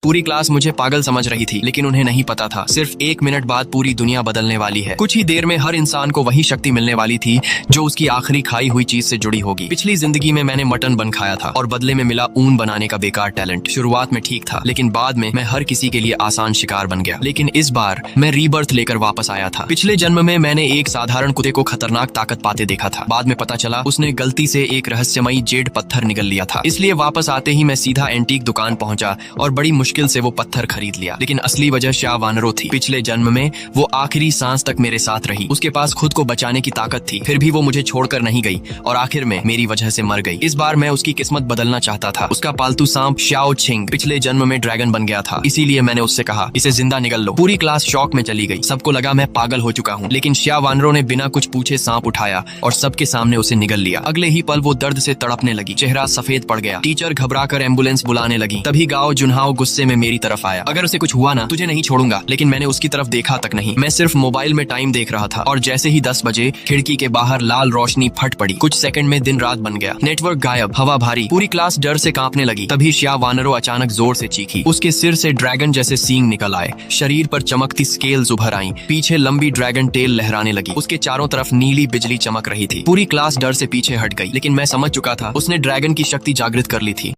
पूरी क्लास मुझे पागल समझ रही थी, लेकिन उन्हें नहीं पता था सिर्फ 1 मिनट बाद पूरी दुनिया बदलने वाली है। कुछ ही देर में हर इंसान को वही शक्ति मिलने वाली थी जो उसकी आखिरी खाई हुई चीज से जुड़ी होगी। पिछली जिंदगी में मैंने मटन बन खाया था और बदले में मिला ऊन बनाने का बेकार टैलेंट। शुरुआत में ठीक था, लेकिन बाद में मैं हर किसी के लिए आसान शिकार बन गया। लेकिन इस बार मैं रीबर्थ लेकर वापस आया था। पिछले जन्म में मैंने एक साधारण कुत्ते को खतरनाक ताकत पाते देखा था। बाद में पता चला उसने गलती से एक रहस्यमयी जेड पत्थर निगल लिया था। इसलिए वापस आते ही मैं सीधा एंटीक दुकान पहुंचा और बड़ी मुश्किल से वो पत्थर खरीद लिया। लेकिन असली वजह शाह वानरो थी। पिछले जन्म में वो आखिरी सांस तक मेरे साथ रही। उसके पास खुद को बचाने की ताकत थी, फिर भी वो मुझे छोड़कर नहीं गई और आखिर में मेरी वजह से मर गई। इस बार मैं उसकी किस्मत बदलना चाहता था। उसका पालतू सांप शाओ छिंग पिछले जन्म में ड्रैगन बन गया था, इसीलिए मैंने उससे कहा इसे जिंदा निगल लो। पूरी क्लास शॉक में चली गई। सबको लगा मैं पागल हो चुका हूँ, लेकिन शाह वानरो ने बिना कुछ पूछे सांप उठाया और सबके सामने उसे निगल लिया। अगले ही पल वो दर्द से तड़पने लगी, चेहरा सफेद पड़ गया। टीचर घबराकर एम्बुलेंस बुलाने लगी। तभी गाओ जुनहाओ गुस्से में मेरी तरफ आया। अगर उसे कुछ हुआ ना, तुझे नहीं छोड़ूंगा। लेकिन मैंने उसकी तरफ देखा तक नहीं। मैं सिर्फ मोबाइल में टाइम देख रहा था और जैसे ही 10 बजे खिड़की के बाहर लाल रोशनी फट पड़ी। कुछ सेकंड में दिन रात बन गया। नेटवर्क गायब, हवा भारी, पूरी क्लास डर से कांपने लगी। तभी शाह वानरो अचानक जोर से चीखी। उसके सिर से ड्रैगन जैसे सींग निकल आए, शरीर पर चमकती स्केल्स उभर आईं, पीछे लंबी ड्रैगन टेल लहराने लगी। उसके चारों तरफ नीली बिजली चमक रही थी। पूरी क्लास डर से पीछे हट गई, लेकिन मैं समझ चुका था उसने ड्रैगन की शक्ति जागृत कर ली थी।